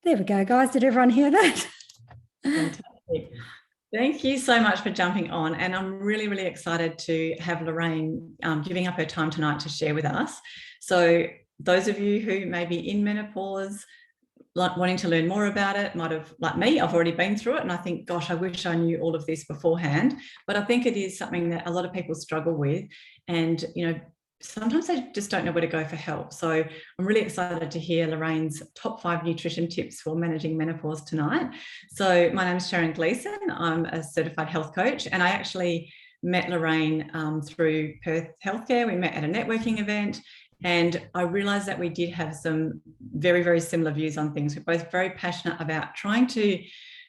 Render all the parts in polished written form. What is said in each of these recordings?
There we go, guys. Did everyone hear that? Fantastic. Thank you so much for jumping on. And I'm really, really excited to have Lorraine giving up her time tonight to share with us. So those of you who may be in menopause, like wanting to learn more about it, might have, like me, I've already been through it. And I think, gosh, I wish I knew all of this beforehand. But I think it is something that a lot of people struggle with. And, you know, sometimes they just don't know where to go for help. So I'm really excited to hear Lorraine's top 5 nutrition tips for managing menopause tonight. So my name is Sharon Gleeson. I'm a certified health coach, and I actually met Lorraine through Perth Healthcare. We met at a networking event, and I realized that we did have some very, very similar views on things. We're both very passionate about trying to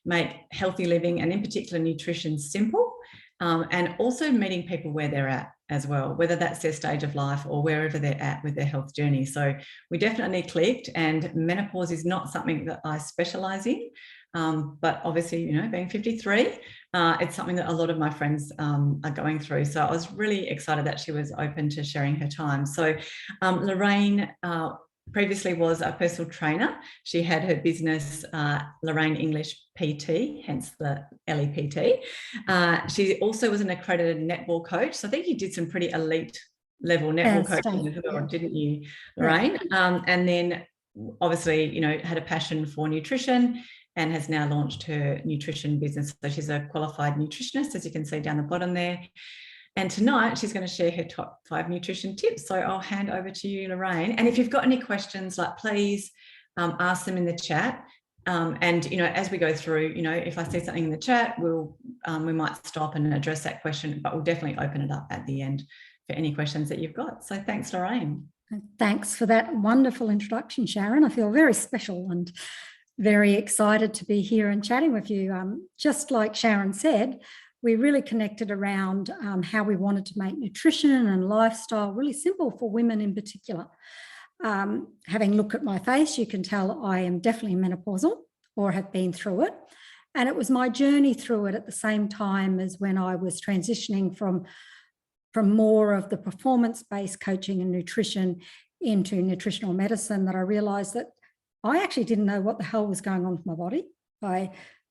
make healthy living, and in particular nutrition, simple, and also meeting people where they're at as well, whether that's their stage of life or wherever they're at with their health journey. So we definitely clicked, and menopause is not something that I specialize in, but obviously, you know, being 53, it's something that a lot of my friends are going through. So I was really excited that she was open to sharing her time. So Lorraine previously was a personal trainer. She had her business, Lorraine English PT, hence the LEPT. She also was an accredited netball coach. So I think you did some pretty elite level netball coaching as well, didn't you, Lorraine? Yeah. And then obviously, you know, had a passion for nutrition and has now launched her nutrition business. So she's a qualified nutritionist, as you can see down the bottom there. And tonight she's going to share her top 5 nutrition tips. So I'll hand over to you, Lorraine. And if you've got any questions, like, please ask them in the chat. And, you know, as we go through, you know, if I see something in the chat, we might stop and address that question, but we'll definitely open it up at the end for any questions that you've got. So thanks, Lorraine. Thanks for that wonderful introduction, Sharon. I feel very special and very excited to be here and chatting with you. Just like Sharon said, we really connected around how we wanted to make nutrition and lifestyle really simple for women in particular. Having looked at my face, you can tell I am definitely menopausal or have been through it. And it was my journey through it at the same time as when I was transitioning from more of the performance-based coaching and nutrition into nutritional medicine that I realized that I actually didn't know what the hell was going on with my body.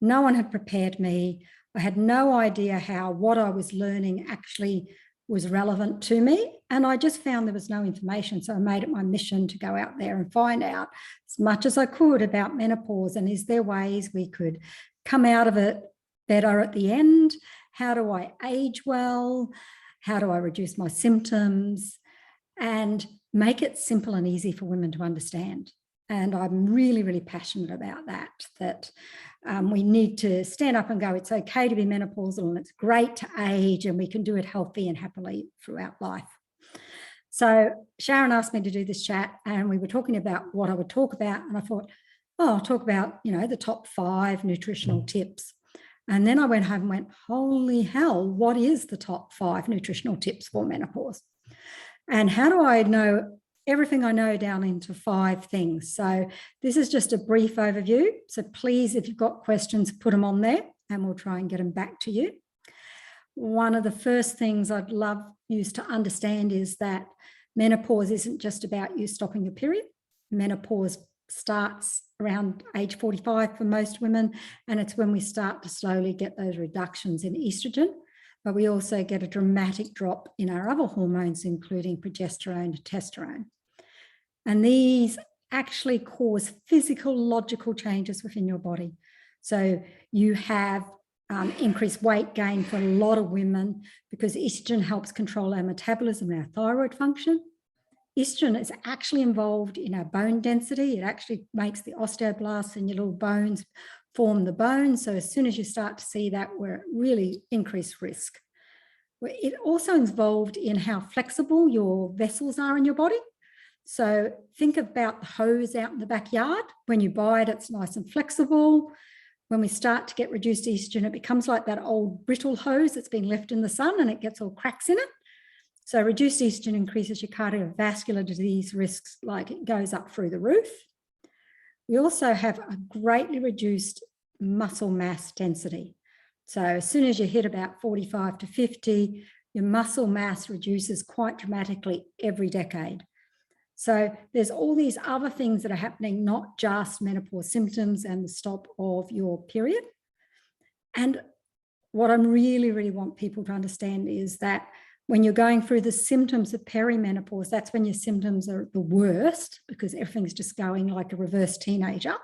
No one had prepared me. I had no idea how what I was learning actually was relevant to me. And I just found there was no information. So I made it my mission to go out there and find out as much as I could about menopause, and is there ways we could come out of it better at the end? How do I age well? How do I reduce my symptoms and make it simple and easy for women to understand? And I'm really, really passionate about that we need to stand up and go, it's okay to be menopausal and it's great to age and we can do it healthy and happily throughout life. So Sharon asked me to do this chat and we were talking about what I would talk about. And I thought, oh, I'll talk about, you know, the top 5 nutritional tips. And then I went home and went, holy hell, what is the top 5 nutritional tips for menopause? And how do I know everything I know down into 5 things? So this is just a brief overview. So please, if you've got questions, put them on there and we'll try and get them back to you. One of the first things I'd love you to understand is that menopause isn't just about you stopping your period. Menopause starts around age 45 for most women, and it's when we start to slowly get those reductions in estrogen. But we also get a dramatic drop in our other hormones, including progesterone and testosterone. And these actually cause physiological changes within your body. So you have increased weight gain for a lot of women because estrogen helps control our metabolism and our thyroid function. Estrogen is actually involved in our bone density. It actually makes the osteoblasts in your little bones form the bone. So as soon as you start to see that, we're at really increased risk. It also is involved in how flexible your vessels are in your body. So think about the hose out in the backyard. When you buy it, it's nice and flexible. When we start to get reduced estrogen, it becomes like that old brittle hose that's been left in the sun and it gets all cracks in it. So reduced estrogen increases your cardiovascular disease risks, like it goes up through the roof. We also have a greatly reduced muscle mass density. So as soon as you hit about 45 to 50, your muscle mass reduces quite dramatically every decade. So there's all these other things that are happening, not just menopause symptoms and the stop of your period. And what I really, really want people to understand is that when you're going through the symptoms of perimenopause, that's when your symptoms are the worst, because everything's just going like a reverse teenager,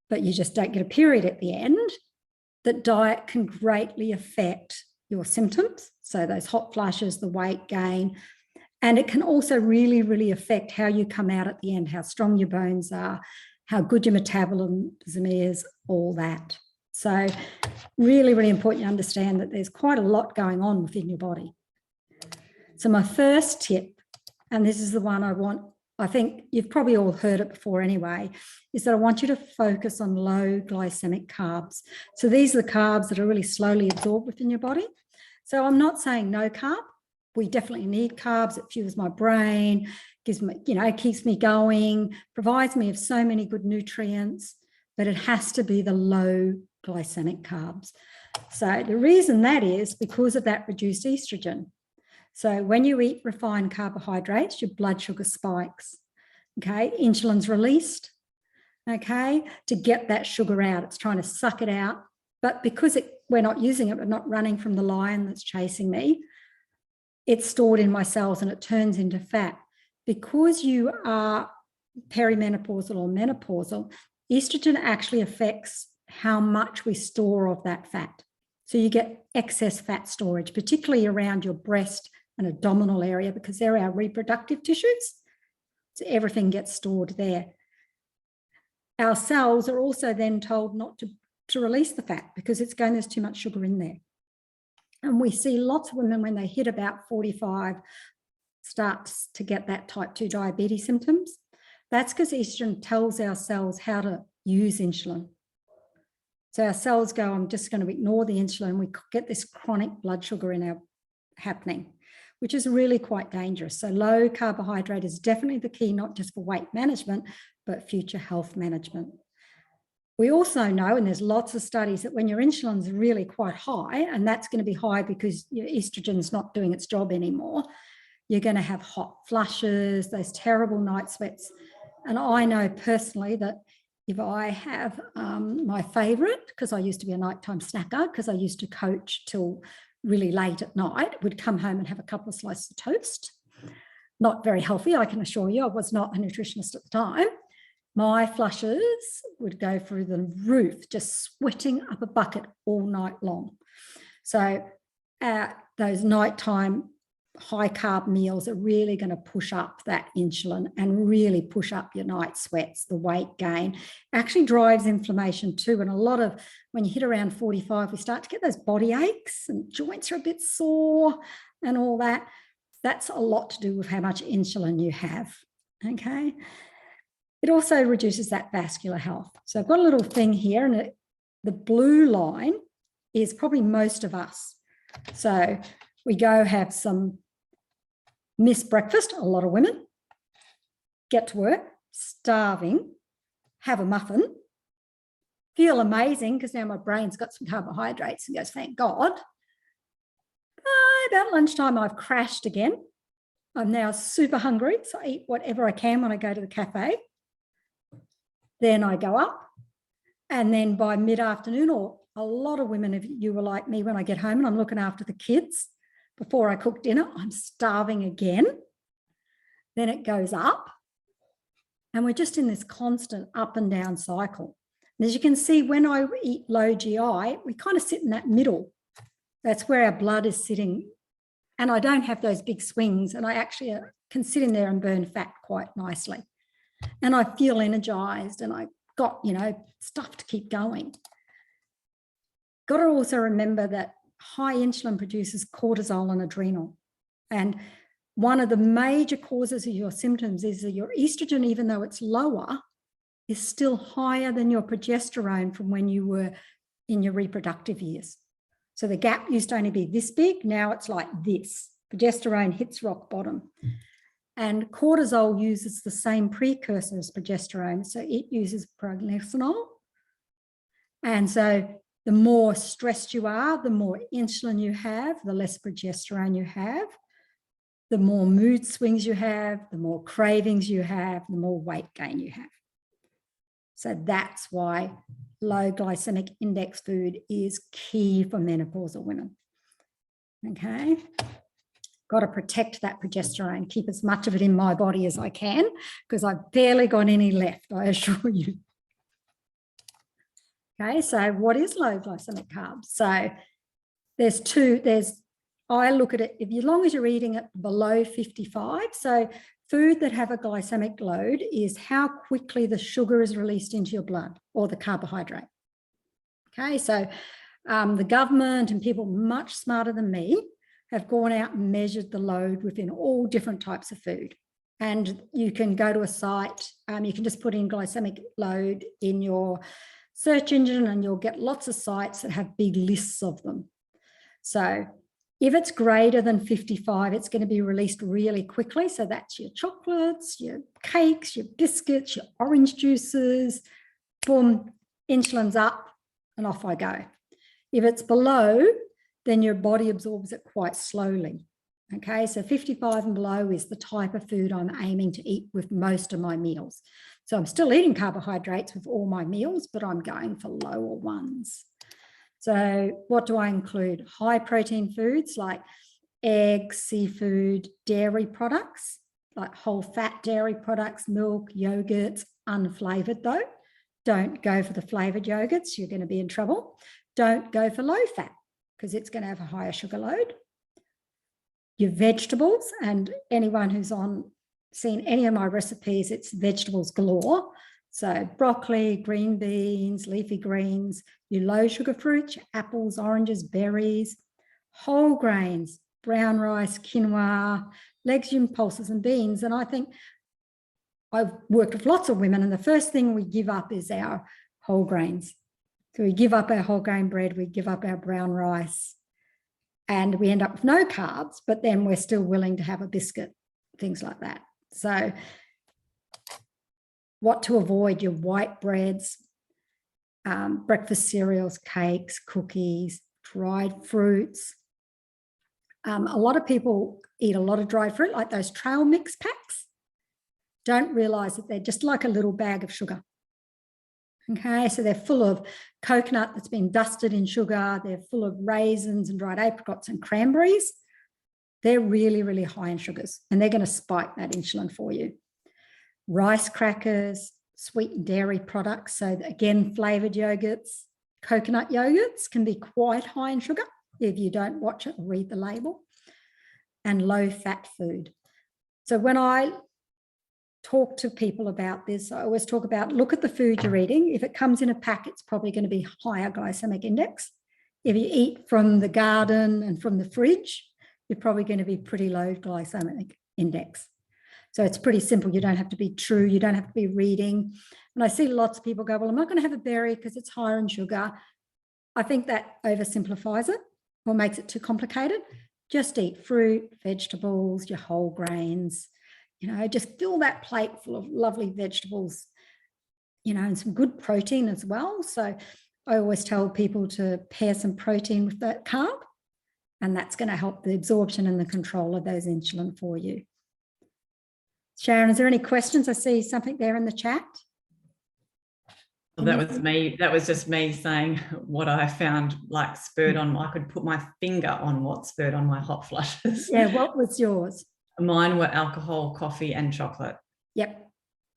but you just don't get a period at the end. That diet can greatly affect your symptoms. So those hot flushes, the weight gain, and it can also really, really affect how you come out at the end, how strong your bones are, how good your metabolism is, all that. So really, really important you understand that there's quite a lot going on within your body. So my first tip, and this is the one I think you've probably all heard it before anyway, is that I want you to focus on low glycemic carbs. So these are the carbs that are really slowly absorbed within your body. So I'm not saying no carb. We definitely need carbs. It fuels my brain, gives me, keeps me going, provides me with so many good nutrients, but it has to be the low glycemic carbs. So the reason that is because of that reduced estrogen. So when you eat refined carbohydrates, your blood sugar spikes, okay? Insulin's released, okay, to get that sugar out. It's trying to suck it out. But because we're not using it, we're not running from the lion that's chasing me, it's stored in my cells and it turns into fat. Because you are perimenopausal or menopausal, estrogen actually affects how much we store of that fat. So you get excess fat storage, particularly around your breast and abdominal area, because they're our reproductive tissues. So everything gets stored there. Our cells are also then told not to release the fat because there's too much sugar in there. And we see lots of women when they hit about 45 starts to get that type 2 diabetes symptoms. That's because estrogen tells our cells how to use insulin. So our cells go, I'm just going to ignore the insulin. We get this chronic blood sugar happening, which is really quite dangerous. So low carbohydrate is definitely the key, not just for weight management, but future health management. We also know, and there's lots of studies, that when your insulin's really quite high, and that's going to be high because your estrogen's not doing its job anymore, you're going to have hot flushes, those terrible night sweats. And I know personally that if I have my favorite, because I used to be a nighttime snacker, because I used to coach till really late at night, would come home and have a couple of slices of toast. Not very healthy, I can assure you. I was not a nutritionist at the time. My flushes would go through the roof, just sweating up a bucket all night long. So those nighttime high carb meals are really going to push up that insulin and really push up your night sweats, the weight gain. Actually drives inflammation too. And a lot of, when you hit around 45, we start to get those body aches and joints are a bit sore and all that. That's a lot to do with how much insulin you have, okay? It also reduces that vascular health. So I've got a little thing here, and the blue line is probably most of us. So we go have some missed breakfast, a lot of women, get to work, starving, have a muffin, feel amazing because now my brain's got some carbohydrates and goes, thank God. About lunchtime, I've crashed again. I'm now super hungry, so I eat whatever I can when I go to the cafe. Then I go up, and then by mid-afternoon, or a lot of women, if you were like me, when I get home and I'm looking after the kids, before I cook dinner, I'm starving again. Then it goes up. And we're just in this constant up and down cycle. And as you can see, when I eat low GI, we kind of sit in that middle. That's where our blood is sitting. And I don't have those big swings. And I actually can sit in there and burn fat quite nicely. And I feel energized and I got, stuff to keep going. Got to also remember that high insulin produces cortisol and adrenal. And one of the major causes of your symptoms is that your estrogen, even though it's lower, is still higher than your progesterone from when you were in your reproductive years. So the gap used to only be this big. Now it's like this. Progesterone hits rock bottom. And cortisol uses the same precursor as progesterone. So it uses proglycinol. And so the more stressed you are, the more insulin you have, the less progesterone you have. the more mood swings you have, the more cravings you have, the more weight gain you have. So that's why low glycemic index food is key for menopausal women. Okay. Got to protect that progesterone, keep as much of it in my body as I can, because I've barely got any left, I assure you. Okay, so what is low glycemic carbs? So I look at it, as long as you're eating it below 55, so food that have a glycemic load is how quickly the sugar is released into your blood or the carbohydrate. Okay, so the government and people much smarter than me have gone out and measured the load within all different types of food. And you can go to a site, you can just put in glycemic load in your search engine and you'll get lots of sites that have big lists of them. So if it's greater than 55, it's going to be released really quickly. So that's your chocolates, your cakes, your biscuits, your orange juices, boom, insulin's up and off I go. If it's below, then your body absorbs it quite slowly. Okay, so 55 and below is the type of food I'm aiming to eat with most of my meals. So I'm still eating carbohydrates with all my meals, but I'm going for lower ones. So what do I include? High protein foods like eggs, seafood, dairy products, like whole fat dairy products, milk, yogurts, unflavored though. Don't go for the flavored yogurts, you're going to be in trouble. Don't go for low fat because it's going to have a higher sugar load. Your vegetables, and anyone who's seen any of my recipes, it's vegetables galore. So broccoli, green beans, leafy greens, your low sugar fruits, your apples, oranges, berries, whole grains, brown rice, quinoa, legume pulses and beans. And I think I've worked with lots of women and the first thing we give up is our whole grains. So we give up our whole grain bread, we give up our brown rice, and we end up with no carbs, but then we're still willing to have a biscuit, things like that. So what to avoid: your white breads, breakfast cereals, cakes, cookies, dried fruits. A lot of people eat a lot of dried fruit, like those trail mix packs. Don't realize that they're just like a little bag of sugar. Okay, so they're full of coconut that's been dusted in sugar. They're full of raisins and dried apricots and cranberries. They're really, really high in sugars, and they're going to spike that insulin for you. Rice crackers, sweetened dairy products. So again, flavored yogurts, coconut yogurts can be quite high in sugar if you don't watch it or read the label. And low fat food. So when I talk to people about this, I always talk about, look at the food you're eating. If it comes in a pack, it's probably going to be higher glycemic index. If you eat from the garden and from the fridge, you're probably going to be pretty low glycemic index. So it's pretty simple. You don't have to be true. You don't have to be reading. And I see lots of people go, well, I'm not going to have a berry because it's higher in sugar. I think that oversimplifies it or makes it too complicated. Just eat fruit, vegetables, your whole grains. You know, just fill that plate full of lovely vegetables, you know, and some good protein as well. So I always tell people to pair some protein with that carb, and that's going to help the absorption and the control of those insulin for you. Sharon, is there any questions? I see something there in the chat. Well, that was me. That was just me saying what I found like spurred on. I could put my finger on what spurred on my hot flushes. Yeah, what was yours? Mine were alcohol, coffee, and chocolate. Yep.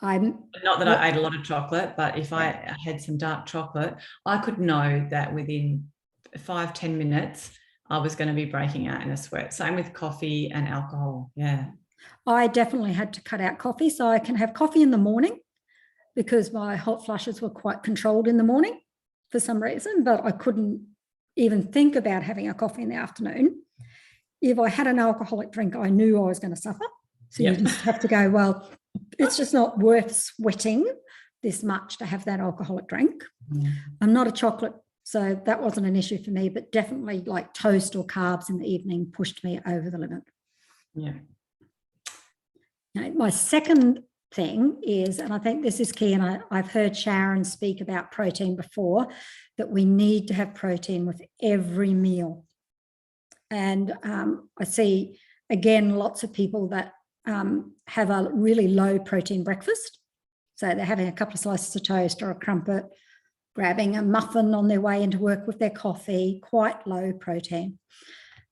Not that I ate a lot of chocolate, but if I had some dark chocolate, I could know that within 5-10 minutes, I was going to be breaking out in a sweat. Same with coffee and alcohol. Yeah. I definitely had to cut out coffee. So I can have coffee in the morning because my hot flushes were quite controlled in the morning for some reason, but I couldn't even think about having a coffee in the afternoon. If I had an alcoholic drink, I knew I was going to suffer. So you just have to go, well, it's just not worth sweating this much to have that alcoholic drink. I'm not a chocolate, so that wasn't an issue for me, but definitely like toast or carbs in the evening pushed me over the limit. Yeah. Now, my second thing is, and I think this is key, and I've heard Sharon speak about protein before, that we need to have protein with every meal. And I see again, lots of people that have a really low protein breakfast. So they're having a couple of slices of toast or a crumpet, grabbing a muffin on their way into work with their coffee, quite low protein.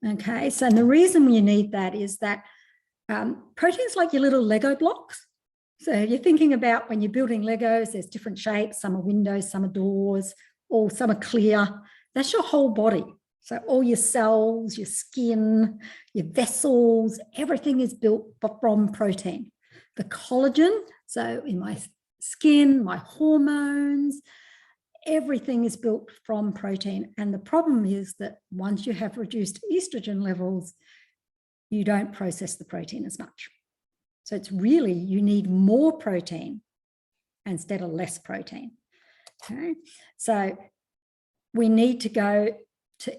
Okay, so the reason you need that is that protein is like your little Lego blocks. So you're thinking about when you're building Legos, there's different shapes, some are windows, some are doors, or some are clear. That's your whole body. So all your cells, your skin, your vessels, everything is built from protein. The collagen, so in my skin, my hormones, everything is built from protein. And the problem is that once you have reduced estrogen levels, you don't process the protein as much. So it's really, you need more protein instead of less protein. Okay, so we need to go to,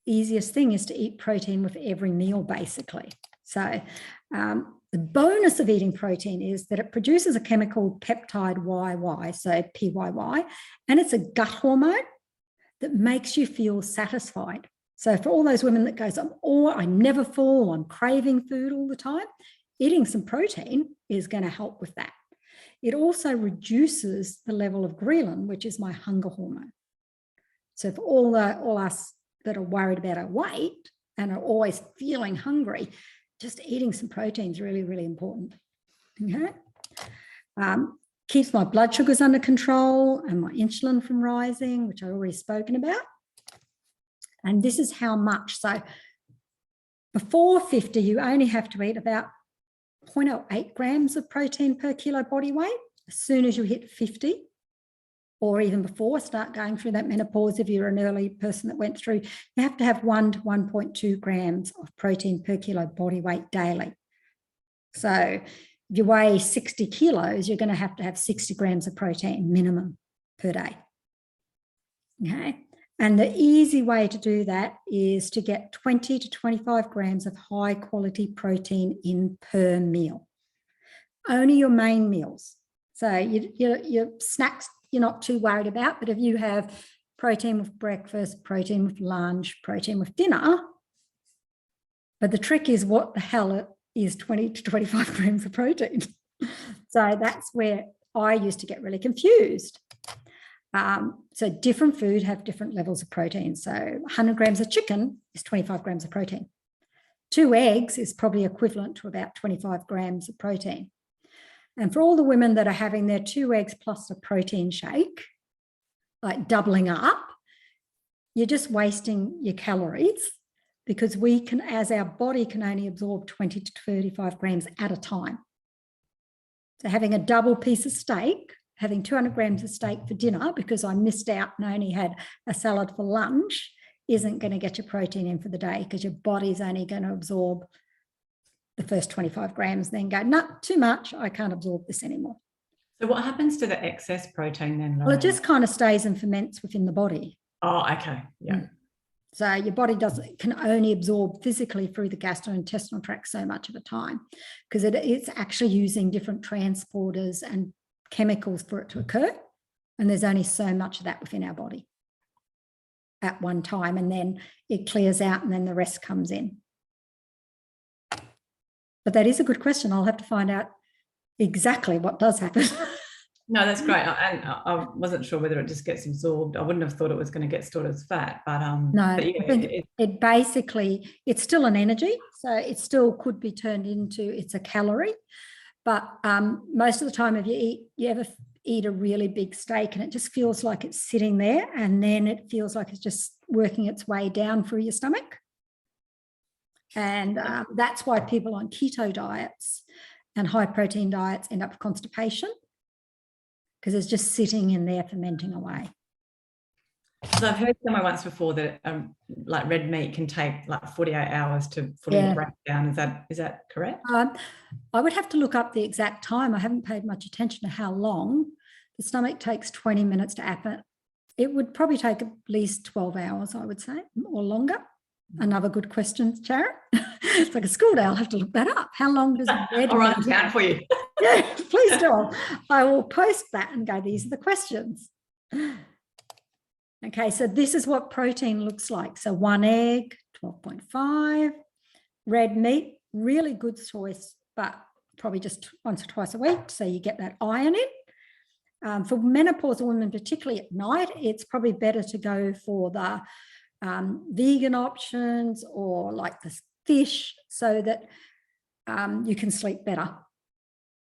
easiest thing is to eat protein with every meal, basically. So the bonus of eating protein is that it produces a chemical peptide YY, so PYY, and it's a gut hormone that makes you feel satisfied. So for all those women that goes, I never full, I'm craving food all the time, eating some protein is going to help with that. It also reduces the level of ghrelin, which is my hunger hormone. So for all us that are worried about our weight and are always feeling hungry, just eating some protein is really, really important. Okay. Keeps my blood sugars under control and my insulin from rising, which I've already spoken about. And this is how much. So before 50, you only have to eat about 0.08 grams of protein per kilo body weight. As soon as you hit 50, or even before, start going through that menopause, if you're an early person that went through, you have to have 1 to 1.2 grams of protein per kilo body weight daily. So if you weigh 60 kilos, you're going to have 60 grams of protein minimum per day. Okay. And the easy way to do that is to get 20 to 25 grams of high quality protein in per meal. Only your main meals. So your snacks, you're not too worried about, but if you have protein with breakfast, protein with lunch, protein with dinner, but the trick is what the hell it is 20 to 25 grams of protein. So that's where I used to get really confused. So different food have different levels of protein. So 100 grams of chicken is 25 grams of protein. 2 eggs is probably equivalent to about 25 grams of protein. And for all the women that are having their 2 eggs plus a protein shake, like doubling up, you're just wasting your calories, because we can, as our body can only absorb 20 to 35 grams at a time. So having a double piece of steak, having 200 grams of steak for dinner because I missed out and only had a salad for lunch, isn't going to get your protein in for the day, because your body's only going to absorb the first 25 grams, then go, no, too much, I can't absorb this anymore. So what happens to the excess protein then, Lorraine? Well, it just kind of stays and ferments within the body. Oh, okay. Yeah. So your body can only absorb physically through the gastrointestinal tract so much at a time, because it's actually using different transporters and chemicals for it to occur. And there's only so much of that within our body at one time, and then it clears out and then the rest comes in. But that is a good question. I'll have to find out exactly what does happen. No, that's great. And I wasn't sure whether it just gets absorbed. I wouldn't have thought it was going to get stored as fat, but no, but yeah, I think it basically, it's still an energy, so it still could be turned into, it's a calorie. But most of the time, if you ever eat a really big steak and it just feels like it's sitting there, and then it feels like it's just working its way down through your stomach. And that's why people on keto diets and high protein diets end up with constipation, because it's just sitting in there fermenting away. So I've heard somewhere once before that like red meat can take like 48 hours to fully break down. Is that correct? I would have to look up the exact time. I haven't paid much attention to how long. The stomach takes 20 minutes to happen. It would probably take at least 12 hours, I would say, or longer. Another good question, Sharon. It's like a school day. I'll have to look that up. How long does red I'll write it down for you. Yeah, please do. I will post that and go, these are the questions. Okay, so this is what protein looks like. So 1 egg, 12.5. Red meat, really good choice, but probably just once or twice a week, so you get that iron in. For menopausal women, particularly at night, it's probably better to go for the vegan options or like the fish, so that you can sleep better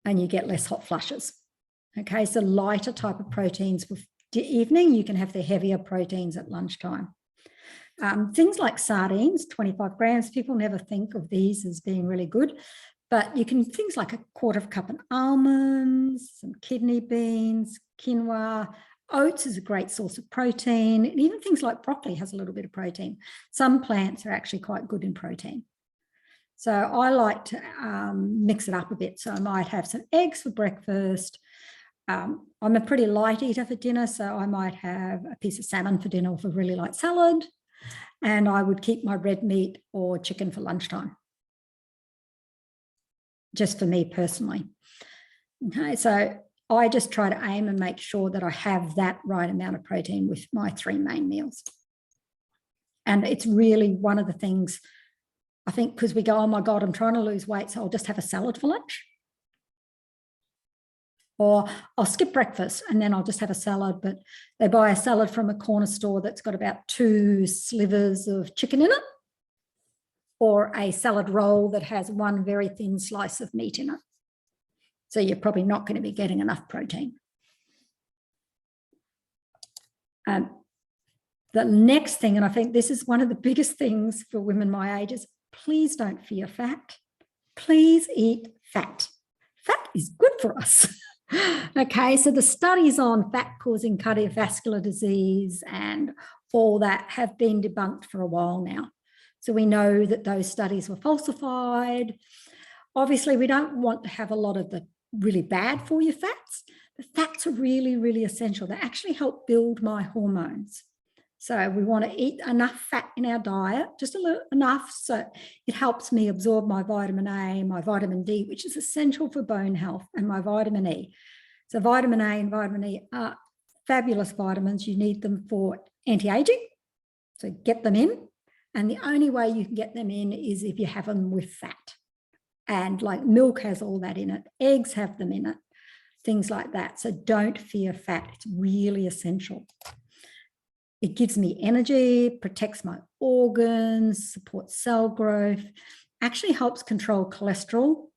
and you get less hot flushes. Okay, so lighter type of proteins for the evening, you can have the heavier proteins at lunchtime. Things like sardines, 25 grams, people never think of these as being really good, but you can, things like a quarter of a cup of almonds, some kidney beans, quinoa, oats is a great source of protein, and even things like broccoli has a little bit of protein. Some plants are actually quite good in protein. So I like to mix it up a bit. So I might have some eggs for breakfast. I'm a pretty light eater for dinner, so I might have a piece of salmon for dinner with a really light salad, and I would keep my red meat or chicken for lunchtime, just for me personally. Okay, so I just try to aim and make sure that I have that right amount of protein with my 3 main meals. And it's really one of the things, I think, because we go, oh my God, I'm trying to lose weight, so I'll just have a salad for lunch. Or I'll skip breakfast and then I'll just have a salad, but they buy a salad from a corner store that's got about 2 slivers of chicken in it, or a salad roll that has 1 very thin slice of meat in it. So you're probably not going to be getting enough protein. The next thing, and I think this is one of the biggest things for women my age, is please don't fear fat. Please eat fat. Fat is good for us. Okay, so the studies on fat causing cardiovascular disease and all that have been debunked for a while now. So we know that those studies were falsified. Obviously, we don't want to have a lot of the really bad for you fats, but fats are really, really essential. They actually help build my hormones. So we want to eat enough fat in our diet, just a little enough, so it helps me absorb my vitamin A, my vitamin D, which is essential for bone health, and my vitamin E. So vitamin A and vitamin E are fabulous vitamins. You need them for anti-aging, so get them in. And the only way you can get them in is if you have them with fat. And like milk has all that in it. Eggs have them in it, things like that. So don't fear fat. It's really essential. It gives me energy, protects my organs, supports cell growth, actually helps control cholesterol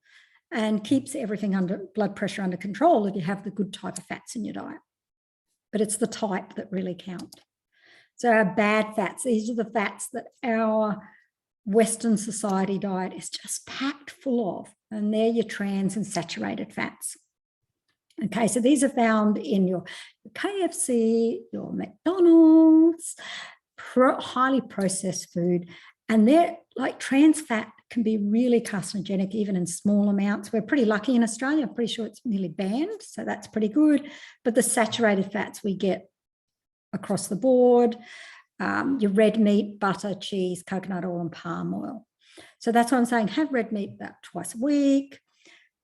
and keeps everything under blood pressure under control if you have the good type of fats in your diet. But it's the type that really count. So our bad fats, these are the fats that our Western society diet is just packed full of, and they're your trans and saturated fats. Okay, so these are found in your KFC, your McDonald's, highly processed food, and they're like trans fat can be really carcinogenic even in small amounts. We're pretty lucky in Australia. I'm pretty sure it's nearly banned, so that's pretty good. But the saturated fats we get across the board, your red meat, butter, cheese, coconut oil, and palm oil. So that's what I'm saying. Have red meat about twice a week.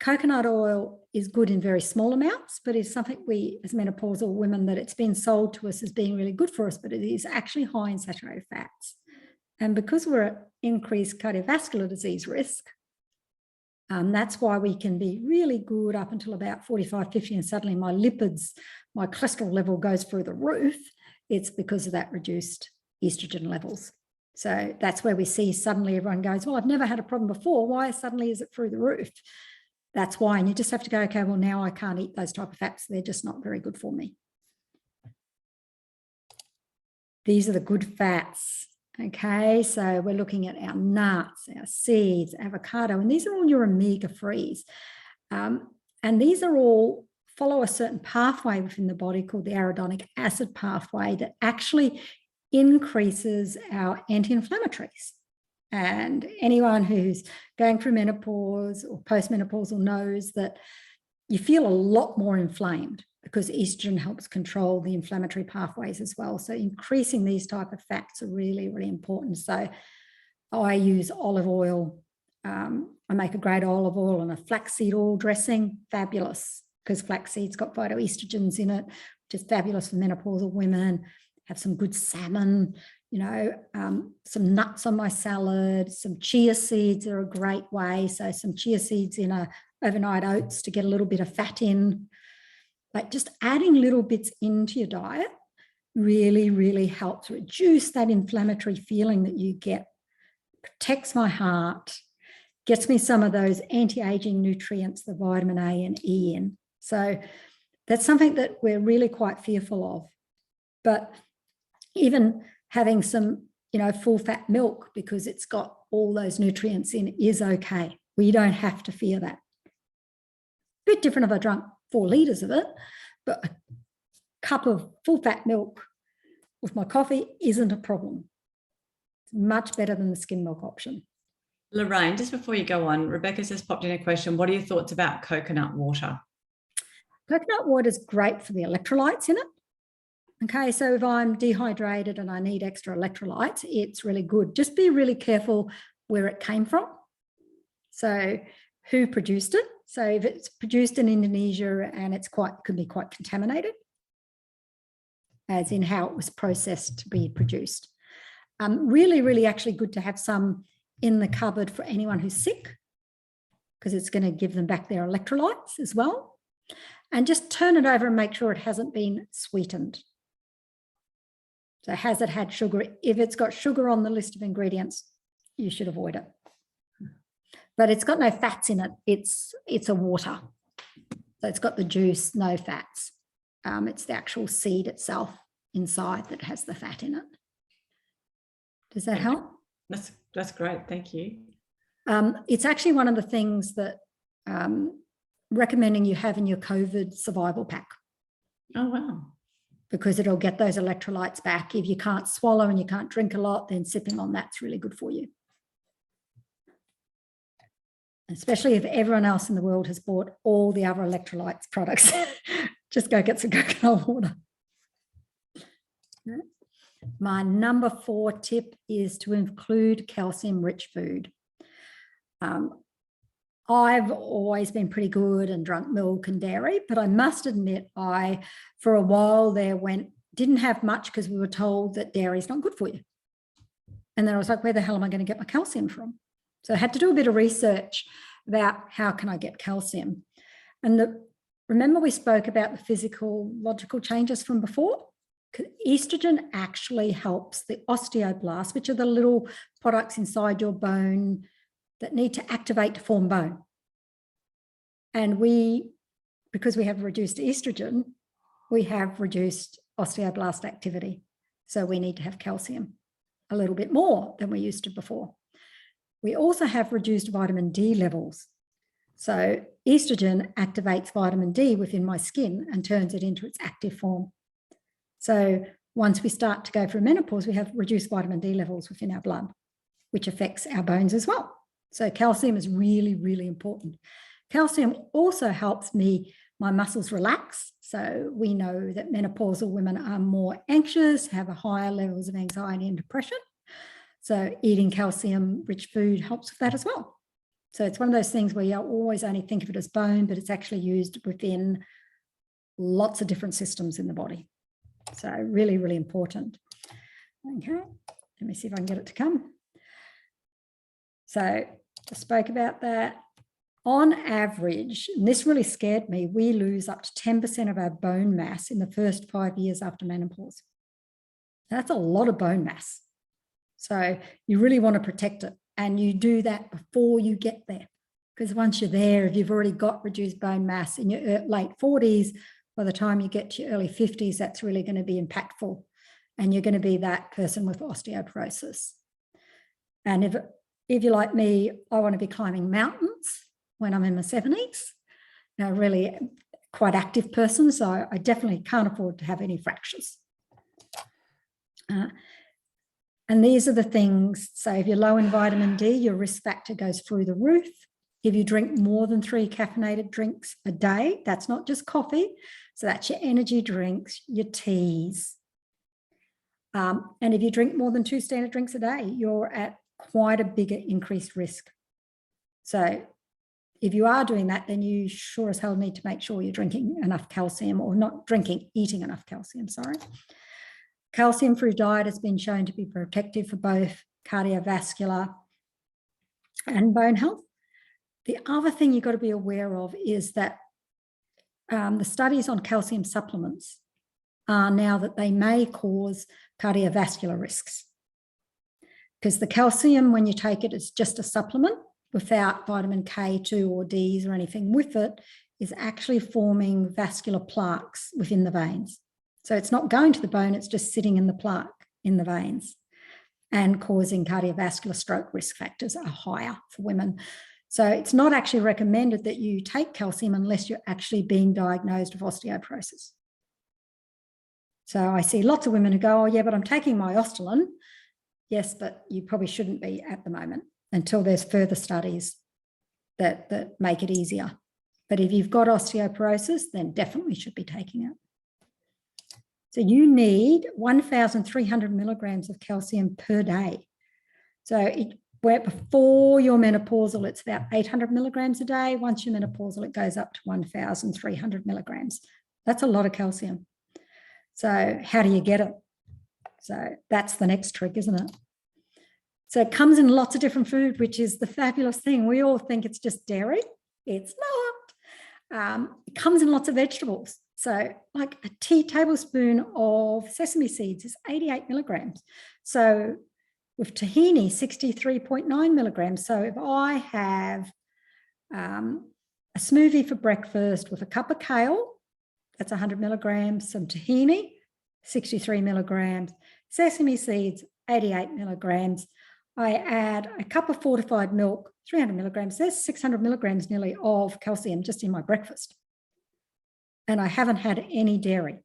Coconut oil is good in very small amounts, but it's something we, as menopausal women, that it's been sold to us as being really good for us, but it is actually high in saturated fats. And because we're at increased cardiovascular disease risk, that's why we can be really good up until about 45, 50, and suddenly my lipids, my cholesterol level goes through the roof. It's because of that reduced estrogen levels. So that's where we see suddenly everyone goes, well, I've never had a problem before. Why suddenly is it through the roof? That's why. And you just have to go, okay, well, now I can't eat those type of fats. They're just not very good for me. These are the good fats. Okay, so we're looking at our nuts, our seeds, avocado, and these are all your omega-3s. And these are all follow a certain pathway within the body called the arachidonic acid pathway that actually increases our anti-inflammatories. And anyone who's going through menopause or postmenopausal knows that you feel a lot more inflamed because estrogen helps control the inflammatory pathways as well. So increasing these type of fats are really, really important. So I use olive oil. I make a great olive oil and a flaxseed oil dressing. Fabulous, because flaxseed's got phytoestrogens in it, which is fabulous for menopausal women. Have some good salmon. some nuts on my salad, some chia seeds are a great way. So some chia seeds in a overnight oats to get a little bit of fat in. Like just adding little bits into your diet really, really helps reduce that inflammatory feeling that you get, protects my heart, gets me some of those anti-aging nutrients, the vitamin A and E in. So that's something that we're really quite fearful of. But even having some, full fat milk because it's got all those nutrients in is okay. We don't have to fear that. A bit different if I drank 4 litres of it, but a cup of full fat milk with my coffee isn't a problem. It's much better than the skim milk option. Lorraine, just before you go on, Rebecca's just popped in a question. What are your thoughts about coconut water? Coconut water is great for the electrolytes in it. Okay, so if I'm dehydrated and I need extra electrolytes, it's really good. Just be really careful where it came from. So who produced it? So if it's produced in Indonesia and it's could be quite contaminated, as in how it was processed to be produced. Really, really actually good to have some in the cupboard for anyone who's sick, because it's going to give them back their electrolytes as well. And just turn it over and make sure it hasn't been sweetened. So has it had sugar? If it's got sugar on the list of ingredients, you should avoid it. But it's got no fats in it. It's a water. So it's got the juice, no fats. It's the actual seed itself inside that has the fat in it. Does that help? That's great. Thank you. It's actually one of the things that recommending you have in your COVID survival pack. Oh, wow. Because it'll get those electrolytes back. If you can't swallow and you can't drink a lot, then sipping on that's really good for you. Especially if everyone else in the world has bought all the other electrolytes products. Just go get some coconut water. My number 4 tip is to include calcium-rich food. I've always been pretty good and drunk milk and dairy, but I must admit for a while there, didn't have much because we were told that dairy is not good for you. And then I was like, where the hell am I going to get my calcium from? So I had to do a bit of research about how can I get calcium. And remember we spoke about the physiological changes from before? Estrogen actually helps the osteoblasts, which are the little products inside your bone that need to activate to form bone. And because we have reduced estrogen, we have reduced osteoblast activity. So we need to have calcium a little bit more than we used to before. We also have reduced vitamin D levels. So estrogen activates vitamin D within my skin and turns it into its active form. So once we start to go through menopause, we have reduced vitamin D levels within our blood, which affects our bones as well. So calcium is really, really important. Calcium also helps my muscles relax. So we know that menopausal women are more anxious, have a higher levels of anxiety and depression. So eating calcium-rich food helps with that as well. So it's one of those things where you always only think of it as bone, but it's actually used within lots of different systems in the body. So really, really important. Okay, let me see if I can get it to come. So I spoke about that. On average, and this really scared me, we lose up to 10% of our bone mass in the first 5 years after menopause. That's a lot of bone mass. So you really want to protect it. And you do that before you get there. Because once you're there, if you've already got reduced bone mass in your late 40s, by the time you get to your early 50s, that's really going to be impactful. And you're going to be that person with osteoporosis. And if you're like me, I want to be climbing mountains when I'm in my 70s. Now, really quite active person, so I definitely can't afford to have any fractures. And these are the things, so if you're low in vitamin D, your risk factor goes through the roof. If you drink more than 3 caffeinated drinks a day, that's not just coffee. So that's your energy drinks, your teas. And if you drink more than 2 standard drinks a day, you're at quite a bigger increased risk. So if you are doing that, then you sure as hell need to make sure you're drinking enough calcium, or not drinking, eating enough calcium, sorry. Calcium through diet has been shown to be protective for both cardiovascular and bone health. The other thing you've got to be aware of is that the studies on calcium supplements are now that they may cause cardiovascular risks, because the calcium, when you take it, is just a supplement without vitamin K2 or Ds or anything with it, is actually forming vascular plaques within the veins. So it's not going to the bone, it's just sitting in the plaque in the veins and causing cardiovascular stroke risk factors are higher for women. So it's not actually recommended that you take calcium unless you're actually being diagnosed with osteoporosis. So I see lots of women who go, oh yeah, but I'm taking my Ostelin. Yes, but you probably shouldn't be at the moment until there's further studies that make it easier. But if you've got osteoporosis, then definitely should be taking it. So you need 1,300 milligrams of calcium per day. So where before you're menopausal, it's about 800 milligrams a day. Once you're menopausal, it goes up to 1,300 milligrams. That's a lot of calcium. So how do you get it? So that's the next trick, isn't it? So it comes in lots of different food, which is the fabulous thing. We all think it's just dairy. It's not. It comes in lots of vegetables. So like a tea tablespoon of sesame seeds is 88 milligrams. So with tahini, 63.9 milligrams. So if I have a smoothie for breakfast with a cup of kale, that's 100 milligrams, some tahini, 63 milligrams, sesame seeds, 88 milligrams. I add a cup of fortified milk, 300 milligrams. There's 600 milligrams nearly of calcium just in my breakfast. And I haven't had any dairy.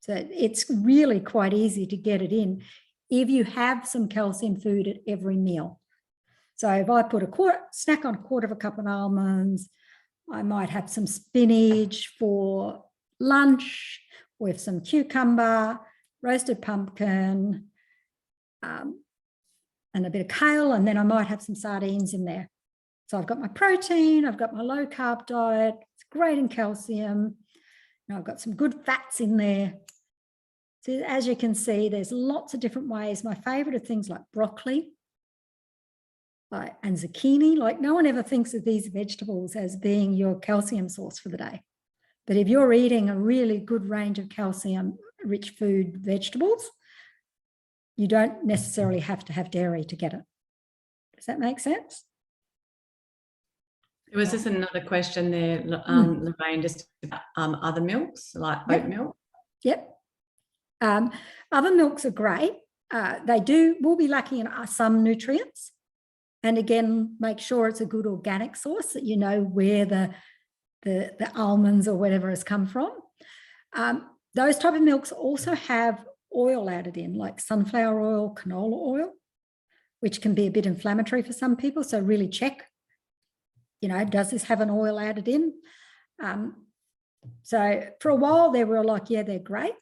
So it's really quite easy to get it in if you have some calcium food at every meal. So if I put snack on a quarter of a cup of almonds, I might have some spinach for lunch with some cucumber, roasted pumpkin, and a bit of kale, and then I might have some sardines in there. So I've got my protein, I've got my low carb diet, it's great in calcium. Now I've got some good fats in there. So as you can see, there's lots of different ways. My favorite are things like broccoli and zucchini. Like no one ever thinks of these vegetables as being your calcium source for the day. But if you're eating a really good range of calcium-rich food vegetables, you don't necessarily have to have dairy to get it. Does that make sense? There was just another question there, Lorraine, just about other milks, like oat milk. Yep. Other milks are great. Will be lacking in some nutrients. And again, make sure it's a good organic source, that you know where the almonds or whatever has come from. Those type of milks also have oil added in, like sunflower oil, canola oil, which can be a bit inflammatory for some people. So really check, does this have an oil added in? So for a while they were like, yeah, they're great.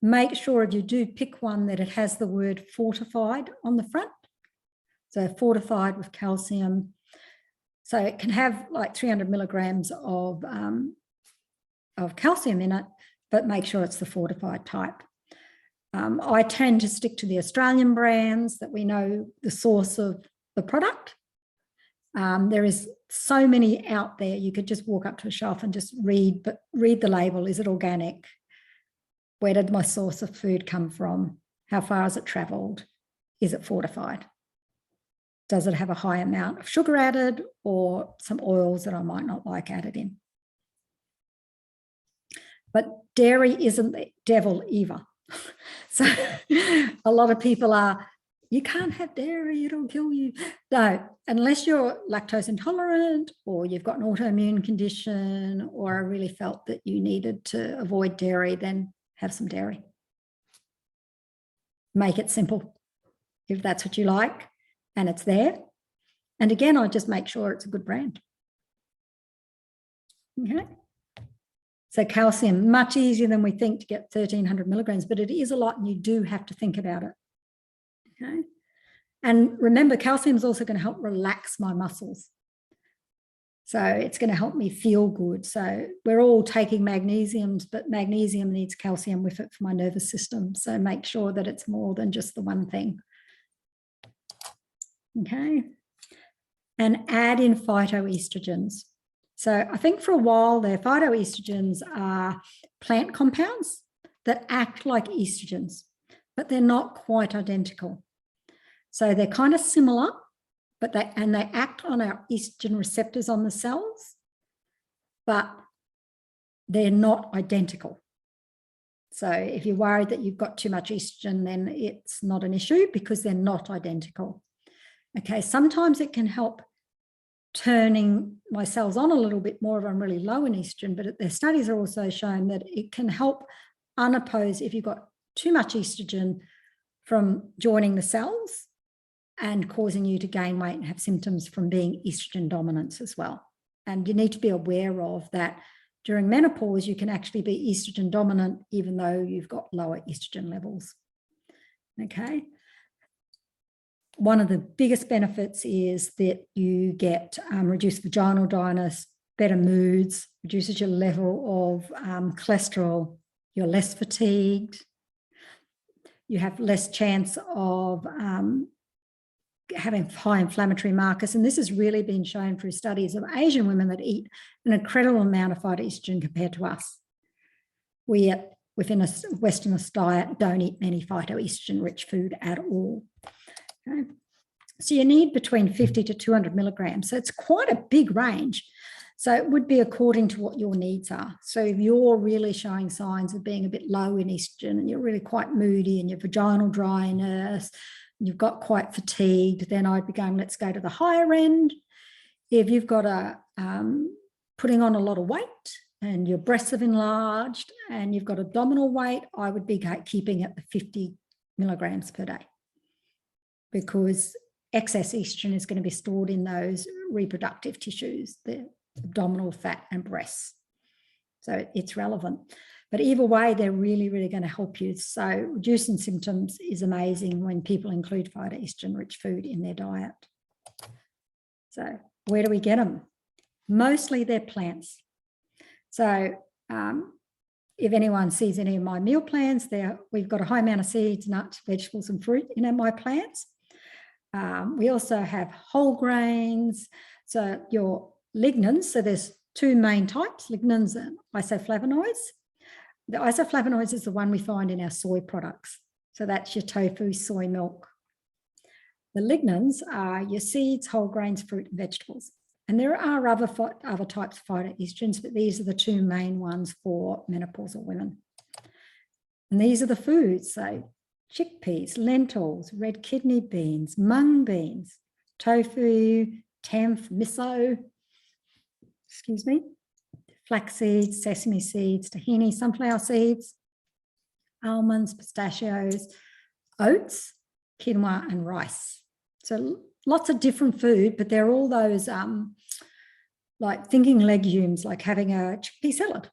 Make sure if you do pick one that it has the word fortified on the front. So fortified with calcium. So it can have like 300 milligrams of calcium in it, but make sure it's the fortified type. I tend to stick to the Australian brands that we know the source of the product. There is so many out there. You could just walk up to a shelf and just read the label. Is it organic? Where did my source of food come from? How far has it traveled? Is it fortified? Does it have a high amount of sugar added or some oils that I might not like added in? But dairy isn't the devil either. So a lot of people you can't have dairy, it'll kill you. No, unless you're lactose intolerant or you've got an autoimmune condition or really felt that you needed to avoid dairy, then have some dairy. Make it simple if that's what you like and it's there. And again, I just make sure it's a good brand. Okay. So calcium, much easier than we think to get 1,300 milligrams, but it is a lot and you do have to think about it. Okay. And remember, calcium is also going to help relax my muscles. So it's going to help me feel good. So we're all taking magnesiums, but magnesium needs calcium with it for my nervous system. So make sure that it's more than just the one thing. Okay. And add in phytoestrogens. So I think for a while there, phytoestrogens are plant compounds that act like estrogens, but they're not quite identical. So they're kind of similar, but they act on our estrogen receptors on the cells, but they're not identical. So if you're worried that you've got too much estrogen, then it's not an issue because they're not identical. Okay, sometimes it can help turning my cells on a little bit more if I'm really low in estrogen, but their studies are also showing that it can help unoppose if you've got too much estrogen from joining the cells and causing you to gain weight and have symptoms from being estrogen dominance as well. And you need to be aware of that during menopause, you can actually be estrogen dominant even though you've got lower estrogen levels. Okay. One of the biggest benefits is that you get reduced vaginal dryness, better moods, reduces your level of cholesterol, you're less fatigued, you have less chance of having high inflammatory markers. And this has really been shown through studies of Asian women that eat an incredible amount of phytoestrogen compared to us. We, within a Westernist diet, don't eat many phytoestrogen-rich food at all. Okay. So you need between 50 to 200 milligrams. So it's quite a big range. So it would be according to what your needs are. So if you're really showing signs of being a bit low in estrogen and you're really quite moody and your vaginal dryness, you've got quite fatigued, then I'd be going, let's go to the higher end. If you've got putting on a lot of weight and your breasts have enlarged and you've got abdominal weight, I would be keeping at the 50 milligrams per day because excess estrogen is going to be stored in those reproductive tissues, the abdominal fat and breasts. So it's relevant. But either way, they're really, really going to help you. So reducing symptoms is amazing when people include phytoestrogen-rich food in their diet. So where do we get them? Mostly they're plants. So if anyone sees any of my meal plans, we've got a high amount of seeds, nuts, vegetables, and fruit in my plants. We also have whole grains. So your lignans, so there's two main types, lignans and isoflavonoids. The isoflavonoids is the one we find in our soy products. So that's your tofu, soy milk. The lignans are your seeds, whole grains, fruit, and vegetables. And there are other types of phytoestrogens, but these are the two main ones for menopausal women. And these are the foods, so chickpeas, lentils, red kidney beans, mung beans, tofu, tempeh, miso, flax seeds, sesame seeds, tahini, sunflower seeds, almonds, pistachios, oats, quinoa, and rice. So lots of different food, but they're all those like thinking legumes, like having a chickpea salad,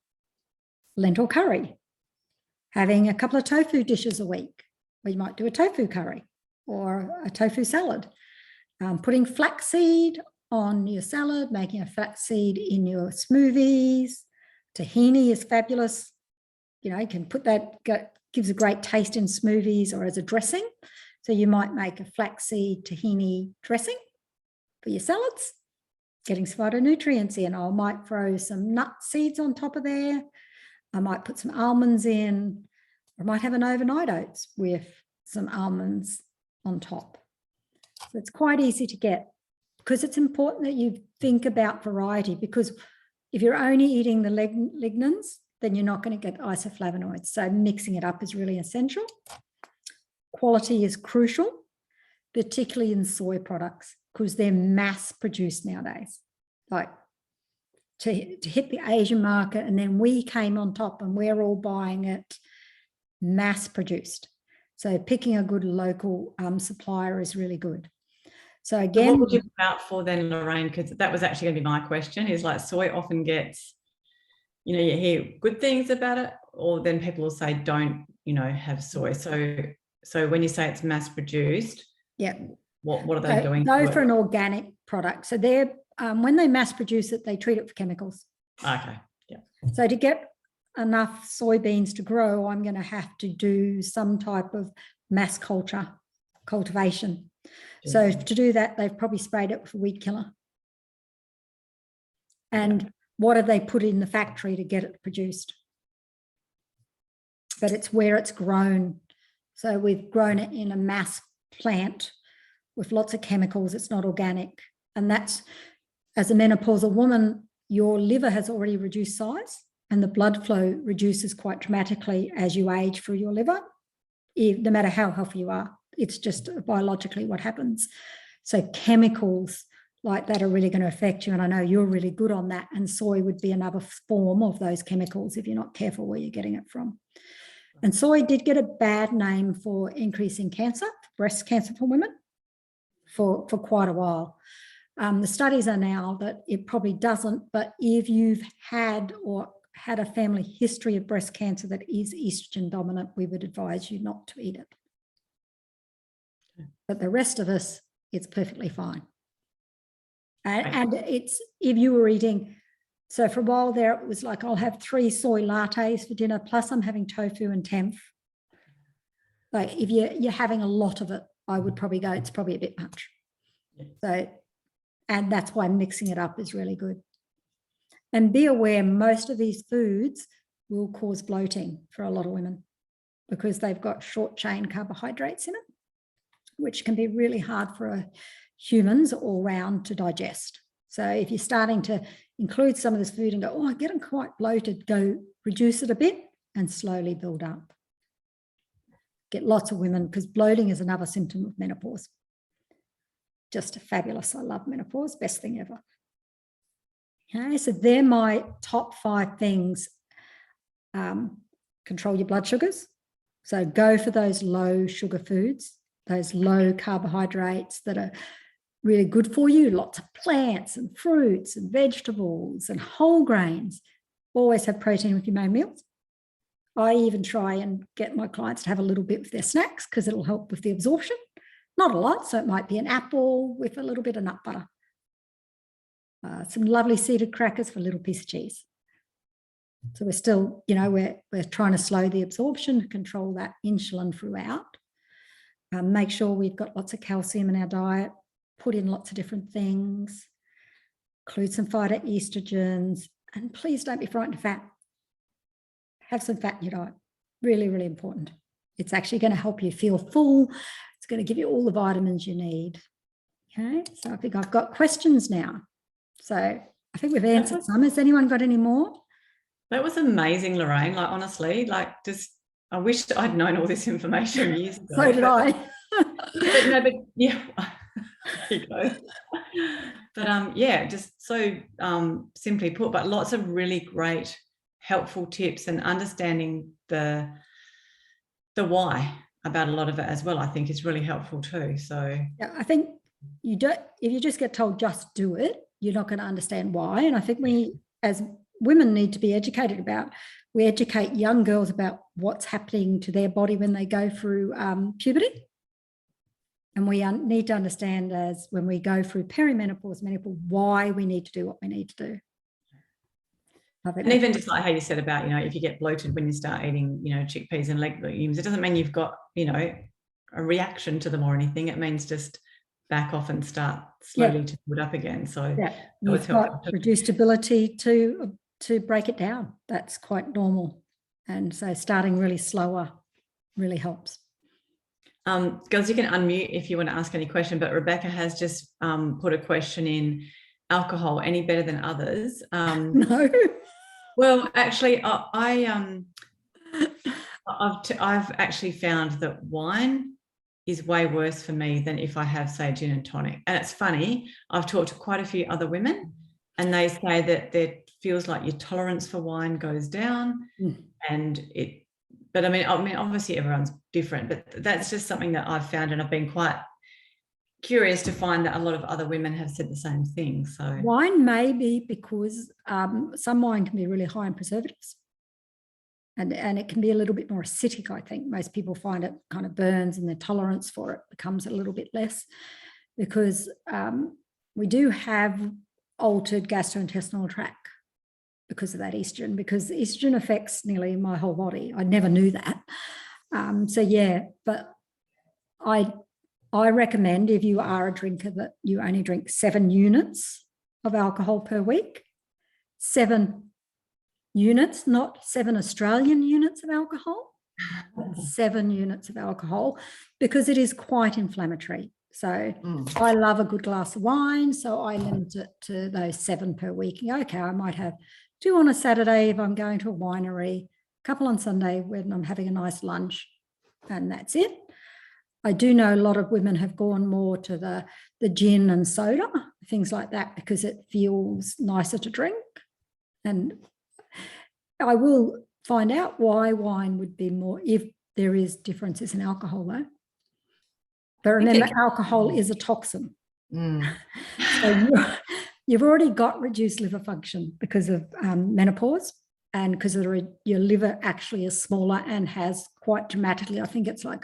lentil curry, having a couple of tofu dishes a week. We might do a tofu curry or a tofu salad, putting flaxseed on your salad, making a flaxseed in your smoothies. Tahini is fabulous. You know, you can put that, gives a great taste in smoothies or as a dressing. So you might make a flaxseed tahini dressing for your salads, getting some phytonutrients in. I might throw some nut seeds on top of there. I might put some almonds in. I might have an overnight oats with some almonds on top. So it's quite easy to get, because it's important that you think about variety, because if you're only eating the lignans, then you're not going to get isoflavonoids. So mixing it up is really essential. Quality is crucial, particularly in soy products, because they're mass produced nowadays. Like to hit the Asian market, and then we came on top and we're all buying it mass produced. So picking a good local supplier is really good. So again, what would you look out for then, Lorraine? Because that was actually going to be my question, is like soy often gets, you know, you hear good things about it, or then people will say don't, you know, have soy. So when you say it's mass produced, yeah, what are they doing? Go for an organic product. So they're when they mass produce it, they treat it for chemicals. Okay. Yeah. So to get enough soybeans to grow, I'm going to have to do some type of mass cultivation. So to do that, they've probably sprayed it with a weed killer. And what have they put in the factory to get it produced? But it's where it's grown. So we've grown it in a mass plant with lots of chemicals. It's not organic. And that's, as a menopausal woman, your liver has already reduced size and the blood flow reduces quite dramatically as you age through your liver, no matter how healthy you are. It's just biologically what happens. So chemicals like that are really going to affect you. And I know you're really good on that. And soy would be another form of those chemicals if you're not careful where you're getting it from. And soy did get a bad name for increasing cancer, breast cancer for women, for quite a while. The studies are now that it probably doesn't, but if you've had or had a family history of breast cancer that is estrogen dominant, we would advise you not to eat it. But the rest of us, it's perfectly fine. And it's, if you were eating, so for a while there, it was like, I'll have 3 soy lattes for dinner, plus I'm having tofu and temph. Like if you're having a lot of it, I would probably go, it's probably a bit much. So, and that's why mixing it up is really good. And be aware, most of these foods will cause bloating for a lot of women because they've got short chain carbohydrates in it, which can be really hard for humans all round to digest. So if you're starting to include some of this food and go, oh, I'm getting quite bloated, go reduce it a bit and slowly build up. Get lots of women, because bloating is another symptom of menopause. Just fabulous. I love menopause, best thing ever. Okay, so they're my top 5 things. Control your blood sugars. So go for those low sugar foods, those low carbohydrates that are really good for you. Lots of plants and fruits and vegetables and whole grains. Always have protein with your main meals. I even try and get my clients to have a little bit with their snacks because it'll help with the absorption. Not a lot, so it might be an apple with a little bit of nut butter. Some lovely seeded crackers for a little piece of cheese. So we're still, we're trying to slow the absorption, control that insulin throughout. Make sure we've got lots of calcium in our diet, put in lots of different things, include some phytoestrogens, and please don't be frightened of fat. Have some fat in your diet. Really, really important. It's actually going to help you feel full. It's going to give you all the vitamins you need. Okay, so I think I've got questions now. So I think we've answered some. Has anyone got any more? That was amazing, Lorraine. Like, honestly, I wish I'd known all this information years ago. So did I. but yeah, there you go. But just so simply put, but lots of really great, helpful tips and understanding the why about a lot of it as well, I think is really helpful too. So yeah, I think if you just get told just do it, you're not going to understand why. And I think we as women need to be educated about, we educate young girls about what's happening to their body when they go through puberty. And we need to understand as when we go through perimenopause, menopause, why we need to do what we need to do. And even just like how you said about, if you get bloated when you start eating, chickpeas and legumes, it doesn't mean you've got, a reaction to them or anything. It means just back off and start slowly to build up again. So you've got reduced ability to break it down. That's quite normal. And so starting really slower really helps. Girls, you can unmute if you want to ask any question, but Rebecca has just put a question in: alcohol, any better than others? No. Well, actually, I've actually found that wine is way worse for me than if I have, say, gin and tonic. And it's funny, I've talked to quite a few other women and they say that it feels like your tolerance for wine goes down but I mean, obviously everyone's different, but that's just something that I've found, and I've been quite curious to find that a lot of other women have said the same thing. So wine may be because some wine can be really high in preservatives. And it can be a little bit more acidic, I think. Most people find it kind of burns and their tolerance for it becomes a little bit less because we do have altered gastrointestinal tract because of that estrogen, because estrogen affects nearly my whole body. I never knew that. So yeah, but I recommend, if you are a drinker, that you only drink 7 units of alcohol per week. 7 units, not 7 Australian units of alcohol, but 7 units of alcohol, because it is quite inflammatory. So I love a good glass of wine, so I limit it to those 7 per week. Okay, I might have 2 on a Saturday if I'm going to a winery, a couple on Sunday when I'm having a nice lunch, and that's it. I do know a lot of women have gone more to the gin and soda, things like that, because it feels nicer to drink. And I will find out why wine would be more, if there is differences in alcohol though. But remember, alcohol is a toxin. So you've already got reduced liver function because of menopause, and because your liver actually is smaller and has quite dramatically, I think it's like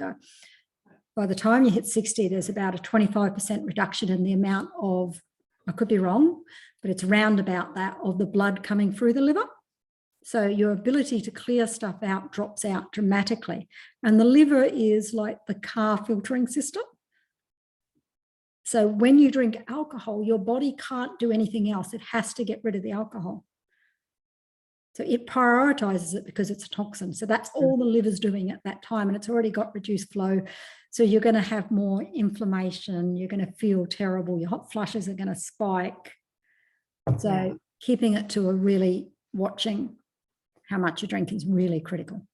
by the time you hit 60, there's about a 25% reduction in the amount of, I could be wrong, but it's round about that, of the blood coming through the liver. So your ability to clear stuff out drops out dramatically. And the liver is like the car filtering system. So when you drink alcohol, your body can't do anything else. It has to get rid of the alcohol. So it prioritizes it because it's a toxin. So that's all the liver's doing at that time, and it's already got reduced flow. So you're going to have more inflammation. You're going to feel terrible. Your hot flushes are going to spike. So keeping it to watching how much you drink is really critical.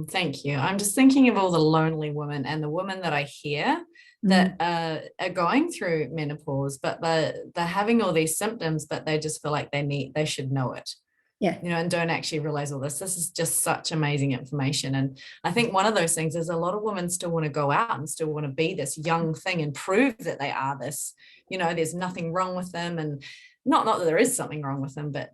Thank you. I'm just thinking of all the lonely women and the women that I hear that are going through menopause, but they're having all these symptoms, but they just feel like they should know it. Yeah. And don't actually realize all this. This is just such amazing information. And I think one of those things is a lot of women still want to go out and still want to be this young thing and prove that they are this, there's nothing wrong with them. And not that there is something wrong with them, but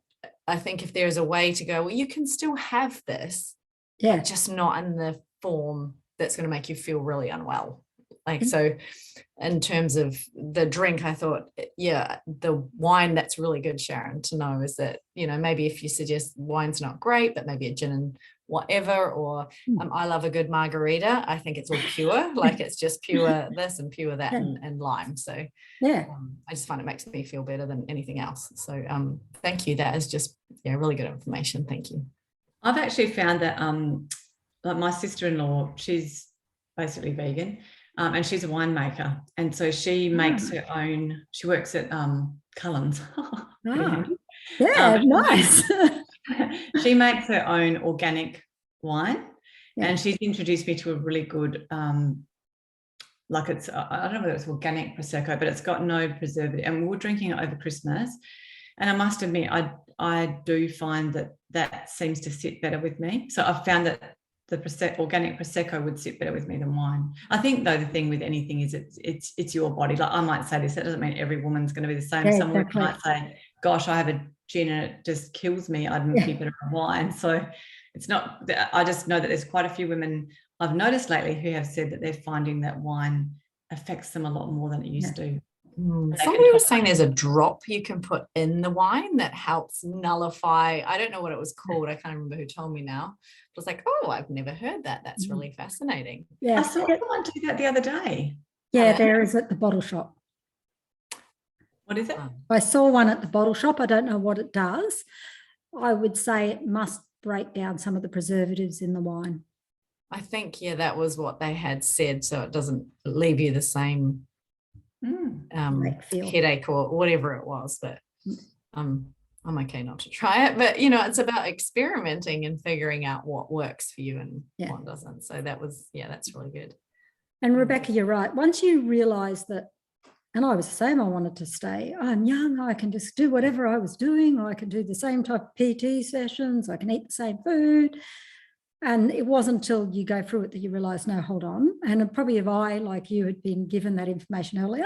I think if there's a way to go, well, you can still have this, but just not in the form that's going to make you feel really unwell. So in terms of the drink, I thought, the wine, that's really good, Sharon, to know, is that, maybe if you suggest wine's not great, but maybe a gin and whatever, or I love a good margarita. I think it's all pure, like it's just pure this and pure that and lime. So I just find it makes me feel better than anything else. So thank you. That is just really good information. Thank you. I've actually found that like my sister-in-law, she's basically vegan. And she's a winemaker, and so she makes her own. She works at Cullen's. Nice. She makes her own organic wine, and she's introduced me to a really good, like it's, I don't know whether it's organic prosecco, but it's got no preservative. And we were drinking it over Christmas, and I must admit, I do find that seems to sit better with me. So I've found that the organic prosecco would sit better with me than wine. I think though the thing with anything is it's your body. Like I might say this, that doesn't mean every woman's going to be the same. Some women might say, "Gosh, I have a gin and it just kills me. I'd be better on wine." So it's not. I just know that there's quite a few women I've noticed lately who have said that they're finding that wine affects them a lot more than it used to. Somebody was saying there's a drop you can put in the wine that helps nullify. I don't know what it was called. I can't remember who told me now. It was like, oh, I've never heard that. That's really fascinating. I saw someone do that the other day. Yeah, there is at the bottle shop. What is it? I saw one at the bottle shop. I don't know what it does. I would say it must break down some of the preservatives in the wine. I think, that was what they had said. So it doesn't leave you the same headache or whatever it was, but I'm okay not to try it, but it's about experimenting and figuring out what works for you and what doesn't. So that was that's really good. And Rebecca, you're right. Once you realize that, and I was the same, I wanted to stay, I'm young, I can just do whatever I was doing, or I can do the same type of PT sessions, I can eat the same food. And it wasn't until you go through it that you realize, no, hold on. And probably if I, like you, had been given that information earlier,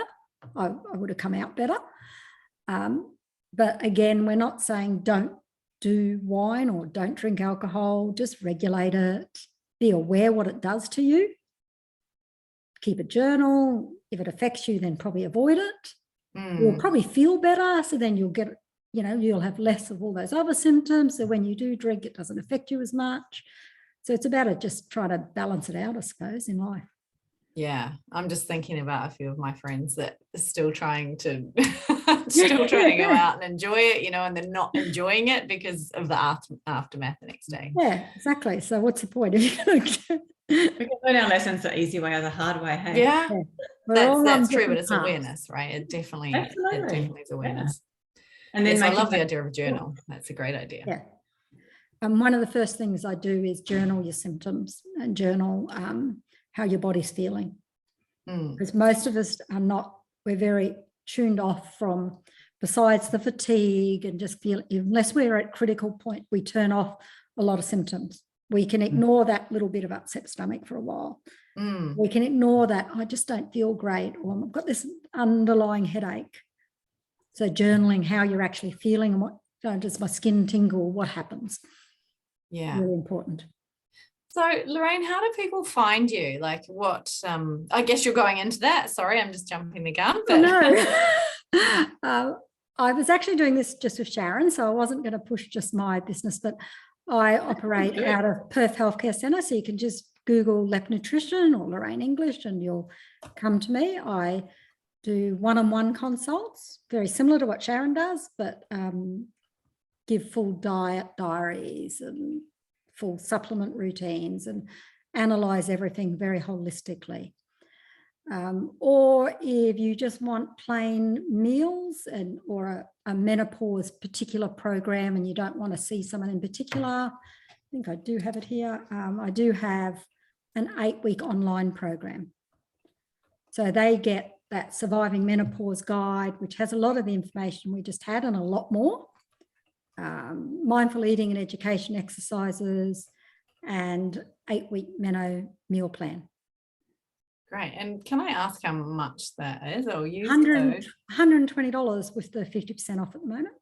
I would have come out better. But again, we're not saying don't do wine or don't drink alcohol, just regulate it, be aware what it does to you, keep a journal. If it affects you, then probably avoid it. You'll probably feel better. So then you'll get, you'll have less of all those other symptoms. So when you do drink, it doesn't affect you as much. So it's about just trying to balance it out, I suppose, in life. Yeah, I'm just thinking about a few of my friends that are still trying to go out and enjoy it, and they're not enjoying it because of the aftermath the next day. Yeah, exactly. So what's the point? We can learn our lessons the easy way or the hard way. Hey? Yeah, that's true, but it's awareness, right? It definitely is awareness. Yeah. And then I love the idea of a journal. That's a great idea. Yeah. And one of the first things I do is journal your symptoms and journal how your body's feeling. Because most of us we're very tuned off from, besides the fatigue and just feel, unless we're at critical point, we turn off a lot of symptoms. We can ignore that little bit of upset stomach for a while. We can ignore that, I just don't feel great, or I've got this underlying headache. So journaling how you're actually feeling and what, does my skin tingle, what happens? Yeah. Really important. So Lorraine, how do people find you? Like what, I guess you're going into that. Sorry, I'm just jumping the gun. But... No, I was actually doing this just with Sharon, so I wasn't going to push just my business, but I operate out of Perth Healthcare Centre. So you can just Google Lep Nutrition or Lorraine English and you'll come to me. I do one-on-one consults, very similar to what Sharon does, but give full diet diaries and full supplement routines and analyze everything very holistically. Or if you just want plain meals or a menopause particular program and you don't want to see someone in particular, I think I do have it here. I do have an 8-week online program. So they get that Surviving Menopause guide, which has a lot of the information we just had and a lot more. Mindful eating and education exercises, and 8-week Meno meal plan. Great. And can I ask how much that is? Or use $120 with the 50% off at the moment.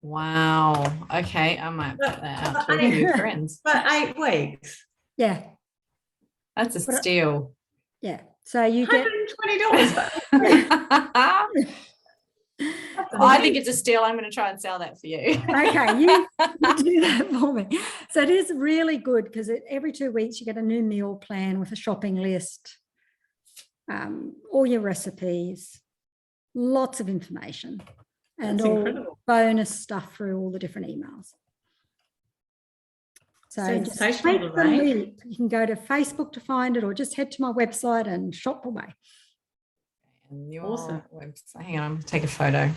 Wow. Okay, I might put that out to a few friends. But 8 weeks. Yeah. That's a steal. Yeah. So you get $120. I think it's a steal. I'm going to try and sell that for you. Okay, you do that for me. So it is really good because every 2 weeks you get a new meal plan with a shopping list, all your recipes, lots of information, and all incredible bonus stuff through all the different emails. So just take the leap. You can go to Facebook to find it, or just head to my website and shop away. And your website. Hang on, I'm going to take a photo.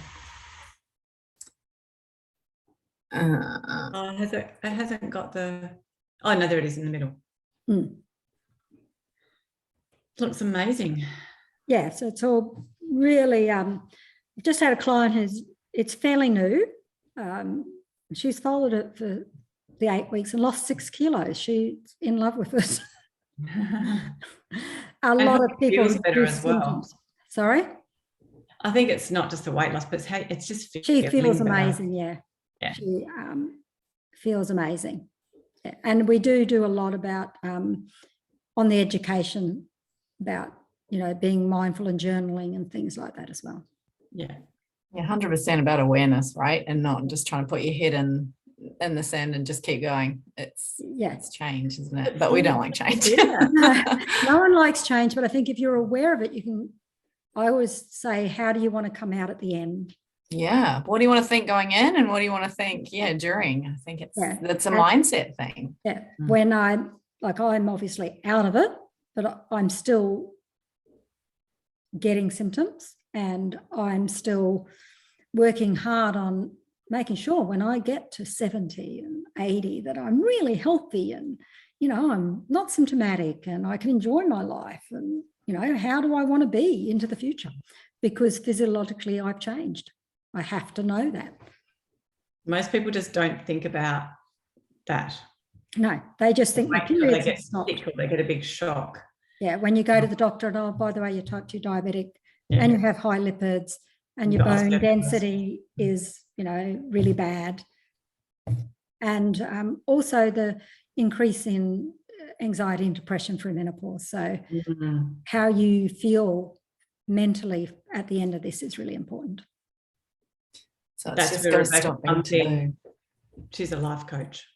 It hasn't got the. Oh no, there it is in the middle. Looks amazing. Yeah, so it's all really. I've just had a client it's fairly new. She's followed it for the 8 weeks and lost 6 kilos. She's in love with it. A lot of people feels better as well. Sorry? I think it's not just the weight loss, but it's just she feels amazing. Yeah. She feels amazing. Yeah. And we do a lot about on the education about being mindful and journaling and things like that as well. Yeah 100% about awareness, right? And not just trying to put your head in the sand and just keep going. It's change, isn't it? But we don't like change. No one likes change, but I think if you're aware of it, I always say, how do you want to come out at the end? Yeah. What do you want to think going in and what do you want to think during? I think that's a mindset thing. Yeah. When I'm obviously out of it, but I'm still getting symptoms and I'm still working hard on making sure when I get to 70 and 80 that I'm really healthy and, I'm not symptomatic and I can enjoy my life and, how do I want to be into the future? Because physiologically I've changed. I have to know that. Most people just don't think about that. No, they just think the periods they get sick or they get a big shock. Yeah, when you go to the doctor and, oh, by the way, you're type 2 diabetic and you have high lipids and your bone density is, really bad. And also the increase in anxiety and depression through menopause. So how you feel mentally at the end of this is really important. So it's That's just where got to Rebecca stop being comes in. taboo. She's a life coach.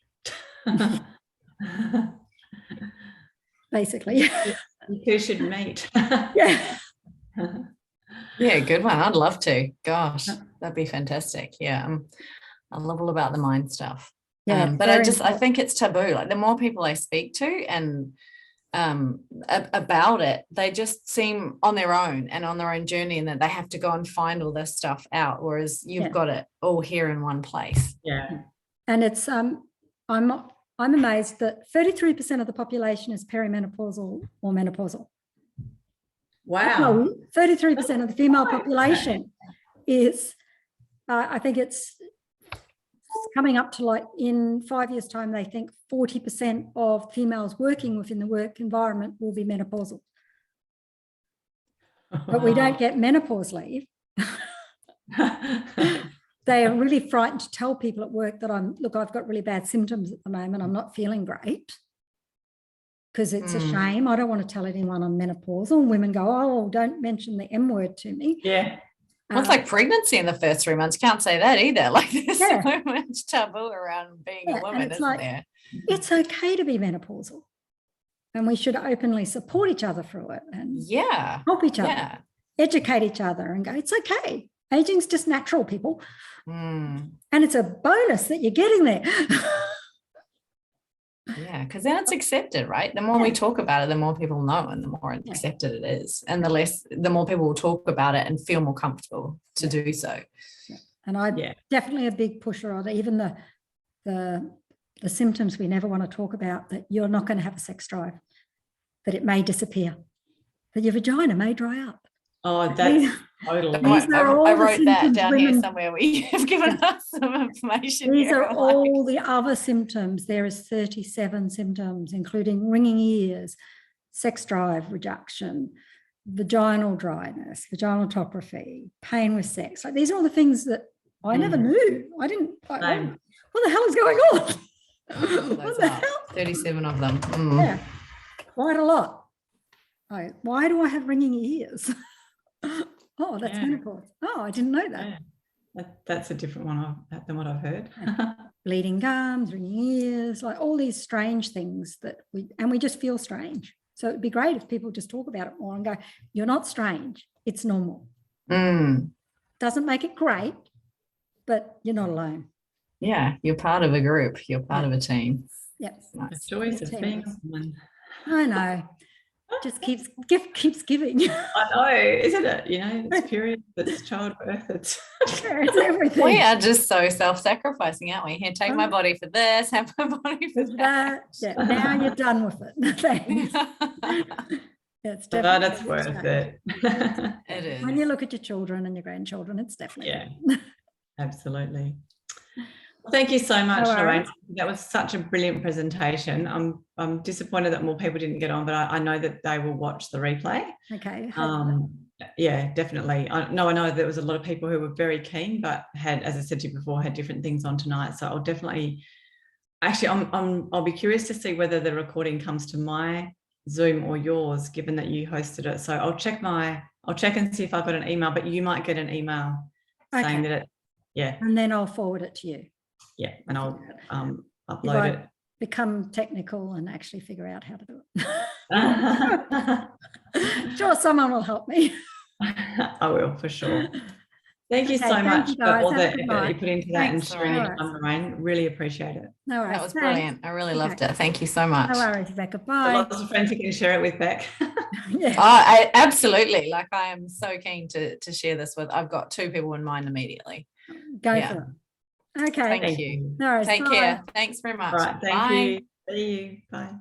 Basically. You two should meet. Yeah. Yeah, good one. I'd love to. Gosh, that'd be fantastic. Yeah, I love all about the mind stuff. Yeah, But I think it's taboo. Like the more people I speak to and about it, they just seem on their own and on their own journey, and that they have to go and find all this stuff out, whereas you've got it all here in one place. Yeah. And it's I'm amazed that 33% of the population is perimenopausal or menopausal. Wow. 33% of the female population is, I think it's coming up to, like, in 5 years' time, they think 40% of females working within the work environment will be menopausal. But we don't get menopause leave. They are really frightened to tell people at work that I've got really bad symptoms at the moment. I'm not feeling great. Because it's a shame. I don't want to tell anyone I'm menopausal. Women go, oh, don't mention the M word to me. Yeah. Well, it's like pregnancy in the first 3 months. Can't say that either. Like there's Yeah. so much taboo around being a woman, isn't there? It's okay to be menopausal. And we should openly support each other through it and help each other, educate each other and go, it's okay. Aging's just natural, people. And it's a bonus that you're getting there. Yeah, because then it's accepted, right? The more we talk about it, the more people know, and the more accepted it is, and the more people will talk about it and feel more comfortable to do so. Yeah. And I'm definitely a big pusher on even the symptoms we never want to talk about, that you're not going to have a sex drive, that it may disappear, that your vagina may dry up. Oh, that's totally. I wrote that down here somewhere. You've given us some information. These are all the other symptoms. There is 37 symptoms, including ringing ears, sex drive reduction, vaginal dryness, vaginal topography, pain with sex. Like, these are all the things that I never knew. I didn't. Like, what the hell is going on? What the hell? 37 of them. Yeah, quite a lot. Why do I have ringing ears? Oh, that's menopause. Oh, I didn't know that. Yeah. That's a different one than what I've heard. Bleeding gums, ringing ears, like all these strange things that we just feel strange. So it'd be great if people just talk about it more and go, you're not strange. It's normal. Doesn't make it great, but you're not alone. Yeah, you're part of a group. You're part of a team. Yep. The joys of being a woman. I know. Just keeps giving. I know, isn't it? You know, it's period, it's childbirth, it's everything. We are just so self-sacrificing, aren't we? Here, take my body for this, have my body for that. Yeah, now you're done with it. Thanks. It's definitely that's worth it. It is. When you look at your children and your grandchildren, it's definitely absolutely. Well, thank you so much, Lorraine. That was such a brilliant presentation. I'm disappointed that more people didn't get on, but I know that they will watch the replay. Okay. Yeah, definitely. I know there was a lot of people who were very keen, but had, as I said to you before, had different things on tonight. So I'll definitely, actually, I'll be curious to see whether the recording comes to my Zoom or yours, given that you hosted it. So I'll check and see if I've got an email, but you might get an email saying that and then I'll forward it to you. Yeah, and I'll upload it. Become technical and actually figure out how to do it. Sure, someone will help me. I will, for sure. Thank you so much for all the effort that you put into that and sharing your time, Lorraine. Really appreciate it. No worries. That was brilliant. I really loved it. Thank you so much. No worries, Becca. Bye. Lots of friends you can share it with, Beck. I absolutely. Like, I am so keen to share this with. I've got 2 people in mind immediately. Go for it. Okay. Thank you. No worries. Take care. Thanks very much. All right. Thank you. See you. Bye.